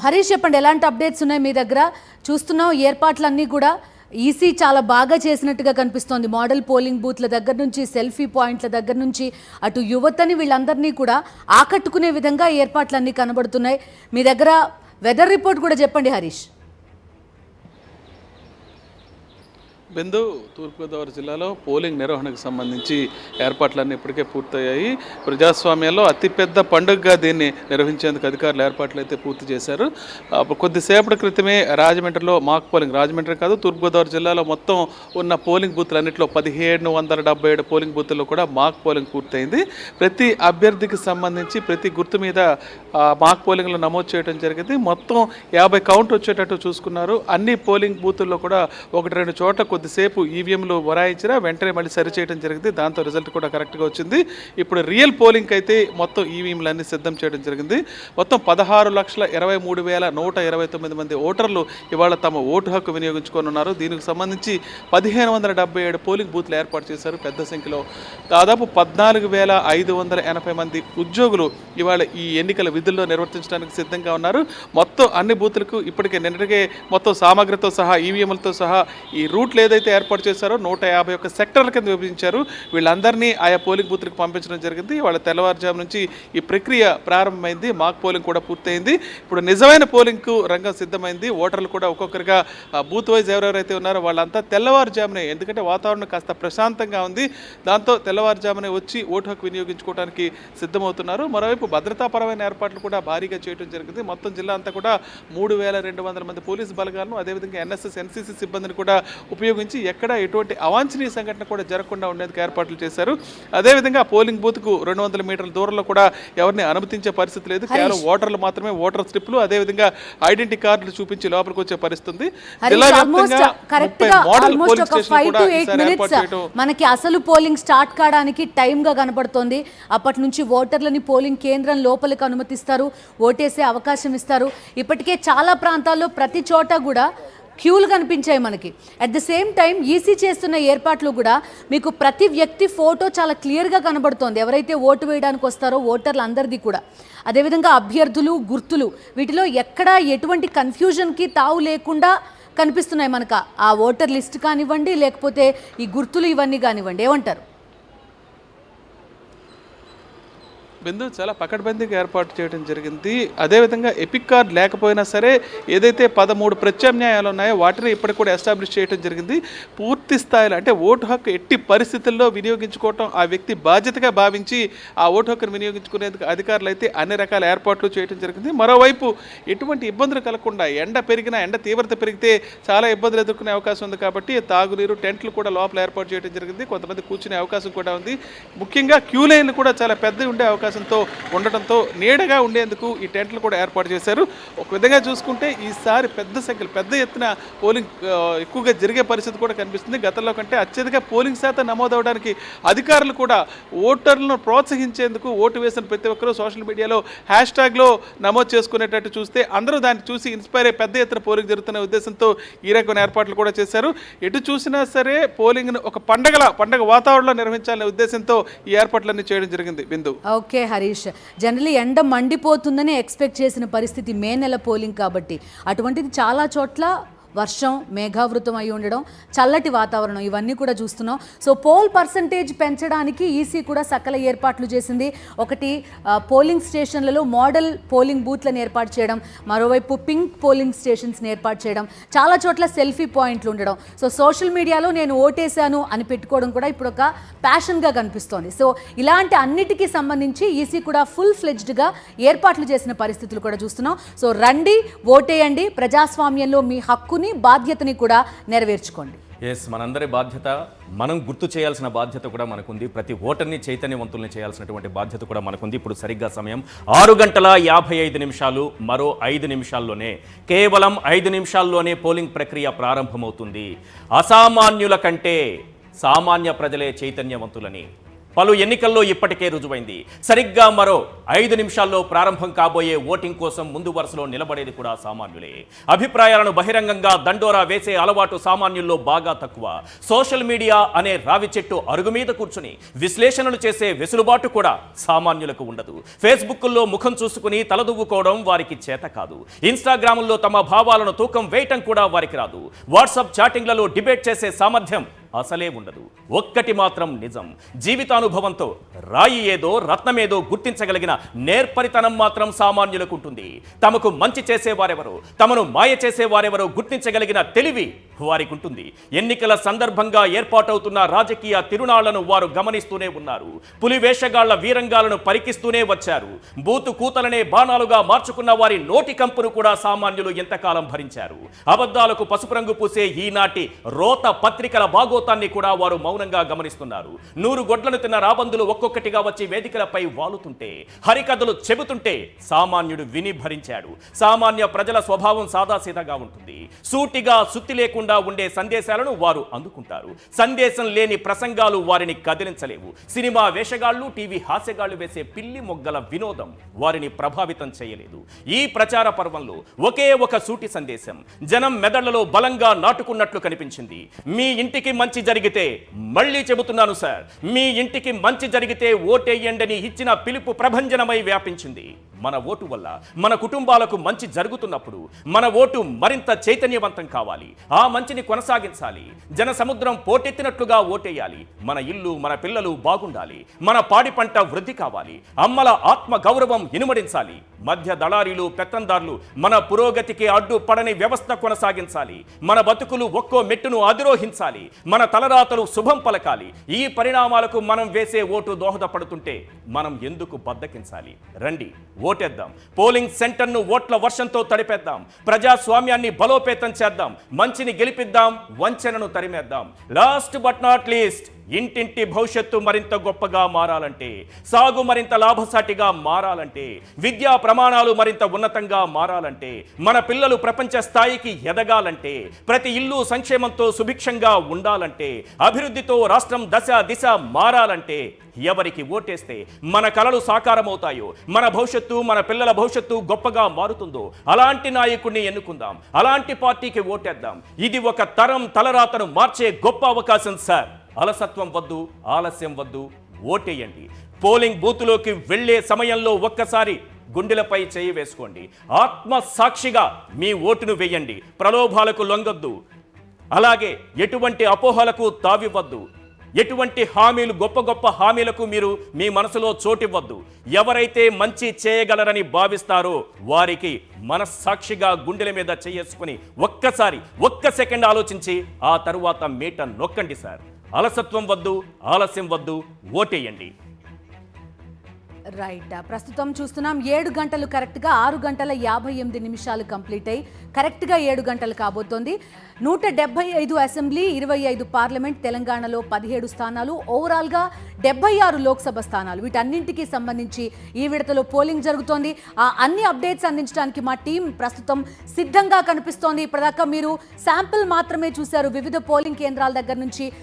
హరీష్ చెప్పండి, ఎలాంటి అప్డేట్స్ ఉన్నాయి మీ దగ్గర? చూస్తున్నాం ఏర్పాట్లన్నీ కూడా ఈసీ చాలా బాగా చేసినట్టుగా కనిపిస్తోంది. మోడల్ పోలింగ్ బూత్ల దగ్గర నుంచి, సెల్ఫీ పాయింట్ల దగ్గర నుంచి, అటు యువతని వీళ్ళందరినీ కూడా ఆకట్టుకునే విధంగా ఏర్పాట్లన్నీ కనబడుతున్నాయి. మీ దగ్గర వెదర్ రిపోర్ట్ కూడా చెప్పండి హరీష్. బిందు, తూర్పుగోదావరి జిల్లాలో పోలింగ్ నిర్వహణకు సంబంధించి ఏర్పాట్లన్నీ ఇప్పటికే పూర్తయ్యాయి. ప్రజాస్వామ్యంలో అతిపెద్ద పండుగగా దీన్ని నిర్వహించేందుకు అధికారులు ఏర్పాట్లు అయితే పూర్తి చేశారు. కొద్దిసేపటి క్రితమే రాజమండ్రిలో మాక్ పోలింగ్, రాజమండ్రి కాదు తూర్పుగోదావరి జిల్లాలో మొత్తం ఉన్న పోలింగ్ బూత్లన్నింటిలో 1777 పోలింగ్ బూత్లలో కూడా మాక్ పోలింగ్ పూర్తయింది. ప్రతి అభ్యర్థికి సంబంధించి ప్రతి గుర్తు మీద మాక్ పోలింగ్లో నమోదు చేయడం జరిగింది. మొత్తం 50 కౌంట్ వచ్చేటట్టు చూసుకున్నారు. అన్ని పోలింగ్ బూతుల్లో కూడా 1-2 చోట్ల కొద్దిసేపు ఈవీఎంలు వరాయించినా వెంటనే మళ్ళీ సరిచేయడం జరిగింది. దాంతో రిజల్ట్ కూడా కరెక్ట్గా వచ్చింది. ఇప్పుడు రియల్ పోలింగ్కి అయితే మొత్తం ఈవీఎంలు అన్ని సిద్ధం చేయడం జరిగింది. మొత్తం 16,23,129 మంది ఓటర్లు ఇవాళ తమ ఓటు హక్కు వినియోగించుకోనున్నారు. దీనికి సంబంధించి 1577 పోలింగ్ బూత్లు ఏర్పాటు చేశారు. పెద్ద సంఖ్యలో దాదాపు 14,580 మంది ఉద్యోగులు ఇవాళ ఈ ఎన్నికల విధుల్లో నిర్వర్తించడానికి సిద్ధంగా ఉన్నారు. మొత్తం అన్ని బూత్లకు ఇప్పటికే నిన్నటికే మొత్తం సామగ్రితో సహా ఈవీఎంలతో సహా ఈ రూట్లు ఏదైతే ఏర్పాటు చేశారో 151 సెక్టర్ల కింద విభజించారు. వీళ్ళందరినీ ఆయా పోలింగ్ బూత్లకు పంపించడం జరిగింది. వాళ్ళ తెల్లవారుజాము నుంచి ఈ ప్రక్రియ ప్రారంభమైంది. మాక్ పోలింగ్ కూడా పూర్తయింది. ఇప్పుడు నిజమైన పోలింగ్కు రంగం సిద్ధమైంది. ఓటర్లు కూడా ఒక్కొక్కరిగా బూత్ వైజ్ ఎవరెవరైతే ఉన్నారో వాళ్ళంతా తెల్లవారుజామునే, ఎందుకంటే వాతావరణం కాస్త ప్రశాంతంగా ఉంది, దాంతో తెల్లవారుజామునే వచ్చి ఓటు హక్కు వినియోగించుకోవడానికి సిద్ధమవుతున్నారు. మరోవైపు భద్రతాపరమైన ఏర్పాట్లు కూడా భారీగా చేయడం జరిగింది. మొత్తం జిల్లా అంతా కూడా 3200 మంది పోలీసు బలగాలను, అదేవిధంగా ఎన్ఎస్ఎస్ ఎన్సీసీ సిబ్బందిని కూడా ఉపయోగించి ఎక్కడ ఎటువంటి అవాంఛనీయ సంఘటన కూడా జరగకుండా ఉండేందుకు ఏర్పాట్లు చేశారు. అదేవిధంగా పోలింగ్ బూత్కు 200 మీటర్ల దూరంలో కూడా ఎవరిని అనుమతించే పరిస్థితి లేదు. కేవలం ఓటర్లు మాత్రమే ఓటర్ స్లిప్లు, అదేవిధంగా ఐడెంటిటీ కార్డులు చూపించి లోపలికి వచ్చే పరిస్థితి. మనకి అసలు పోలింగ్ స్టార్ట్ కావడానికి టైం గా కనబడుతోంది. అప్పటి నుంచి ఓటర్లని పోలింగ్ కేంద్రం లోపలికి అనుమతిస్తారు, ఓటేసే అవకాశం ఇస్తారు. ఇప్పటికే చాలా ప్రాంతాల్లో ప్రతి చోట కూడా క్యూలు కనిపించాయి మనకి. At the same time EC చేస్తున్న ఏర్పాట్లు కూడా మీకు ప్రతి వ్యక్తి ఫోటో చాలా క్లియర్గా కనబడుతోంది. ఎవరైతే ఓటు వేయడానికి వస్తారో ఓటర్లు అందరిది కూడా, అదేవిధంగా అభ్యర్థులు, గుర్తులు, వీటిలో ఎక్కడా ఎటువంటి కన్ఫ్యూజన్కి తావు లేకుండా కనిపిస్తున్నాయి మనకు. ఆ ఓటర్ లిస్ట్ కానివ్వండి, లేకపోతే ఈ గుర్తులు ఇవన్నీ కానివ్వండి, ఏమంటారు? బిందు, చాలా పకడ్బందీగా ఏర్పాటు చేయడం జరిగింది. అదేవిధంగా ఎపిక్ కార్డ్ లేకపోయినా సరే ఏదైతే 13 ప్రత్యామ్నాయాలు ఉన్నాయో వాటిని ఇప్పటికి కూడా ఎస్టాబ్లిష్ చేయడం జరిగింది. పూర్తి స్థాయిలో అంటే ఓటు హక్కు ఎట్టి పరిస్థితుల్లో వినియోగించుకోవటం ఆ వ్యక్తి బాధ్యతగా భావించి ఆ ఓటు హక్కును వినియోగించుకునేందుకు అధికారులు అయితే అన్ని రకాల ఏర్పాట్లు చేయడం జరిగింది. మరోవైపు ఎటువంటి ఇబ్బందులు కలగకుండా, ఎండ పెరిగినా, ఎండ తీవ్రత పెరిగితే చాలా ఇబ్బందులు ఎదుర్కొనే అవకాశం ఉంది కాబట్టి తాగునీరు, టెంట్లు కూడా లోపల ఏర్పాటు చేయడం జరిగింది. కొంతమంది కూర్చునే అవకాశం కూడా ఉంది. ముఖ్యంగా క్యూ లైన్లు కూడా చాలా పెద్దవి ఉండే అవకాశం ఉండటంతో నీడగా ఉండేందుకు ఈ టెంట్లు కూడా ఏర్పాటు చేశారు. ఒక విధంగా చూసుకుంటే ఈసారి పెద్ద ఎత్తున పోలింగ్ ఎక్కువగా జరిగే పరిస్థితి కూడా కనిపిస్తుంది. గతంలో కంటే అత్యధిక పోలింగ్ శాతం నమోదవడానికి అధికారులు కూడా ఓటర్లను ప్రోత్సహించేందుకు ఓటు వేసిన ప్రతి ఒక్కరూ సోషల్ మీడియాలో హ్యాష్ట్యాగ్లో నమోదు చేసుకునేటట్టు చూస్తే అందరూ దాన్ని చూసి ఇన్స్పైర్ అయ్యి పెద్ద ఎత్తున పోలింగ్ జరుగుతున్న ఉద్దేశంతో ఈ రకమైన ఏర్పాట్లు కూడా చేశారు. ఎటు చూసినా సరే పోలింగ్ను ఒక పండగ వాతావరణంలో నిర్వహించాలనే ఉద్దేశంతో ఈ ఏర్పాట్లన్నీ చేయడం జరిగింది. బిందు, ఓకే హరీష్, జనరల్లీ ఎండ మండిపోతుందని ఎక్స్పెక్ట్ చేసిన పరిస్థితి మే నెల పోలింగ్ కాబట్టి, అటువంటిది చాలా చోట్ల వర్షం, మేఘావృతం అయి ఉండడం, చల్లటి వాతావరణం, ఇవన్నీ కూడా చూస్తున్నాం. సో పోల్ పర్సంటేజ్ పెంచడానికి ఈసీ కూడా సకల ఏర్పాట్లు చేసింది. ఒకటి పోలింగ్ స్టేషన్లలో మోడల్ పోలింగ్ బూత్లను ఏర్పాటు చేయడం, మరోవైపు పింక్ పోలింగ్ స్టేషన్స్ని ఏర్పాటు చేయడం, చాలా చోట్ల సెల్ఫీ పాయింట్లు ఉండడం. సో సోషల్ మీడియాలో నేను ఓటేశాను అని పెట్టుకోవడం కూడా ఇప్పుడు ఒక ప్యాషన్గా కనిపిస్తోంది. సో ఇలాంటి అన్నిటికీ సంబంధించి ఈసీ కూడా ఫుల్ ఫ్లెడ్జ్డ్గా ఏర్పాట్లు చేసిన పరిస్థితులు కూడా చూస్తున్నాం. సో రండి, ఓటేయండి, ప్రజాస్వామ్యంలో మీ హక్కుని, బాధ్యతని కూడా నెరవేర్చుకోండి. ఎస్, మనందరి బాధ్యత, మనం గుర్తు చేయాల్సిన బాధ్యత కూడా మనకుంది. ప్రతి ఓటర్ని చైతన్యవంతుల్ని చేయాల్సినటువంటి బాధ్యత కూడా మనకుంది. ఇప్పుడు సరిగ్గా సమయం 6:55. మరో 5 నిమిషాల్లోనే, కేవలం 5 నిమిషాల్లోనే పోలింగ్ ప్రక్రియ ప్రారంభమవుతుంది. అసామాన్యుల కంటే సామాన్య ప్రజలే చైతన్యవంతులని పలు ఎన్నికల్లో ఇప్పటికే రుజువైంది. సరిగ్గా మరో 5 నిమిషాల్లో ప్రారంభం కాబోయే ఓటింగ్ కోసం ముందు వరుసలో నిలబడేది కూడా సామాన్యులే. అభిప్రాయాలను బహిరంగంగా దండోరా వేసే అలవాటు సామాన్యుల్లో బాగా తక్కువ. సోషల్ మీడియా అనే రావి చెట్టు అరుగు మీద కూర్చుని విశ్లేషణలు చేసే వెసులుబాటు కూడా సామాన్యులకు ఉండదు. ఫేస్బుక్లో ముఖం చూసుకుని తలదువ్వుకోవడం వారికి చేత కాదు. ఇన్స్టాగ్రామ్లో తమ భావాలను తూకం వేయటం కూడా వారికి రాదు. వాట్సాప్ చాటింగ్లలో డిబేట్ చేసే సామర్థ్యం అసలే ఉండదు. ఒక్కటి మాత్రం నిజం, జీవితానుభవంతో రాయి ఏదో రత్నమేదో గుర్తించగలిగిన నేర్పరితనం మాత్రం సామాన్యులకు ఉంటుంది. తమకు మంచి చేసేవారెవరో, తమను మాయ చేసేవారెవరో గుర్తించగలిగిన తెలివి వారికి ఉంటుంది. ఎన్నికల సందర్భంగా ఏర్పాటవుతున్న రాజకీయ తిరునాళ్లను వారు గమనిస్తూనే ఉన్నారు. పులి వేషగాళ్ల వీరంగాలను పరికిస్తూనే వచ్చారు. బూతు కూతలనే బాణాలుగా మార్చుకున్న వారి నోటి కంపును కూడా సామాన్యులు ఎంతకాలం భరించారు. అబద్ధాలకు పసుపు రంగు పూసే ఈనాటి రోత పత్రికల బాగోతాన్ని కూడా వారు మౌనంగా గమనిస్తున్నారు. 100 గొడ్లను తిన్న రాబందులు ఒక్కొక్కటిగా వచ్చి వేదికలపై వాలుతుంటే, హరికథలు చెబుతుంటే సామాన్యుడు విని భరించాడు. సామాన్య ప్రజల స్వభావం సాదాసీదాగా ఉంటుంది. సూటిగా సుత్తి లేకుండా ఉండే సందేశాలను వారు అందుకుంటారు. సందేశం లేని ప్రసంగాలు వారిని కదిలించలేవు. సినిమా వేషగాళ్లు, టీవీ హాస్యగాళ్లు వేసే పిల్లి మొగ్గల వినోదం వారిని ప్రభావితం చేయలేదు. ఈ ప్రచార పర్వంలో ఒకే ఒక సూటి సందేశం జనం మెదళ్లలో బలంగా నాటుకున్నట్లు కనిపించింది. మీ ఇంటికి మంచి జరిగితే, మళ్ళీ చెబుతున్నాను సార్, మీ ఇంటికి మంచి జరిగితే ఓటేయండని ఇచ్చిన పిలుపు ప్రభంజనమై వ్యాపించింది. మన ఓటు వల్ల మన కుటుంబాలకు మంచి జరుగుతున్నప్పుడు మన ఓటు మరింత చైతన్యవంతం కావాలి. ఆ మంచిని కొనసాగించాలి. జన సముద్రం పోటెత్తినట్లుగా ఓటేయాలి. మన ఇల్లు, మన పిల్లలు బాగుండాలి. మన పాడి పంట వృద్ధి కావాలి. అమ్మల ఆత్మ గౌరవం ఇనుమడించాలి. మధ్య దళారీలు, పెత్తందారులు మన పురోగతికి అడ్డుపడని వ్యవస్థ కొనసాగించాలి. మన బతుకులు ఒక్కో మెట్టును అధిరోహించాలి. మన తలరాతలు శుభం పలకాలి. ఈ పరిణామాలకు మనం వేసే ఓటు దోహదపడుతుంటే మనం ఎందుకు బద్దకించాలి? రండి, ఓటేద్దాం. పోలింగ్ సెంటర్ను ఓట్ల వర్షంతో తడిపేద్దాం. ప్రజాస్వామ్యాన్ని బలోపేతం చేద్దాం. మంచిని గెలిపిద్దాం, వంచనను తరిమేద్దాం. లాస్ట్ బట్ నాట్ లీస్ట్, ఇంటింటి భవిష్యత్తు మరింత గొప్పగా మారాలంటే, సాగు మరింత లాభసాటిగా మారాలంటే, విద్యా ప్రమాణాలు మరింత ఉన్నతంగా మారాలంటే, మన పిల్లలు ప్రపంచ స్థాయికి ఎదగాలంటే, ప్రతి ఇల్లు సంక్షేమంతో సుభిక్షంగా ఉండాలంటే, అభివృద్ధితో రాష్ట్రం దశ దిశ మారాలంటే ఎవరికి ఓటేస్తే మన కలలు సాకారమవుతాయో, మన భవిష్యత్తు, మన పిల్లల భవిష్యత్తు గొప్పగా మారుతుందో అలాంటి నాయకుడిని ఎన్నుకుందాం. అలాంటి పార్టీకి ఓటేద్దాం. ఇది ఒక తరం తలరాతను మార్చే గొప్ప అవకాశం సార్. అలసత్వం వద్దు, ఆలస్యం వద్దు, ఓటేయండి. పోలింగ్ బూత్లోకి వెళ్లే సమయంలో ఒక్కసారి గుండెలపై చేయి వేసుకోండి. ఆత్మ సాక్షిగా మీ ఓటును వేయండి. ప్రలోభాలకు లొంగొద్దు. అలాగే ఎటువంటి అపోహలకు తావివ్వద్దు. ఎటువంటి హామీలు, గొప్ప గొప్ప హామీలకు మీరు మీ మనసులో చోటివ్వద్దు. ఎవరైతే మంచి చేయగలరని భావిస్తారో వారికి మనస్సాక్షిగా గుండెల మీద చేసుకుని ఒక్క సెకండ్ ఆలోచించి ఆ తరువాత మీట నొక్కండి సార్. అలసత్వం వద్దు, ఆలస్యం వద్దు, ఓటేయండి. రైట్, ప్రస్తుతం చూస్తున్నాం 7 గంటలు కరెక్ట్గా 6 గంటల 58 నిమిషాలు కంప్లీట్ అయ్యి కరెక్ట్గా 7 గంటలు కాబోతోంది. 175 అసెంబ్లీ, 25 పార్లమెంట్, తెలంగాణలో 17 స్థానాలు, ఓవరాల్గా 76 లోక్సభ స్థానాలు. వీటన్నింటికి సంబంధించి ఈ విడతలో పోలింగ్ జరుగుతోంది. ఆ అన్ని అప్డేట్స్ అందించడానికి మా టీం ప్రస్తుతం సిద్ధంగా కనిపిస్తోంది. ఇప్పటిదాకా మీరు శాంపిల్ మాత్రమే చూశారు. వివిధ పోలింగ్ కేంద్రాల దగ్గర నుంచి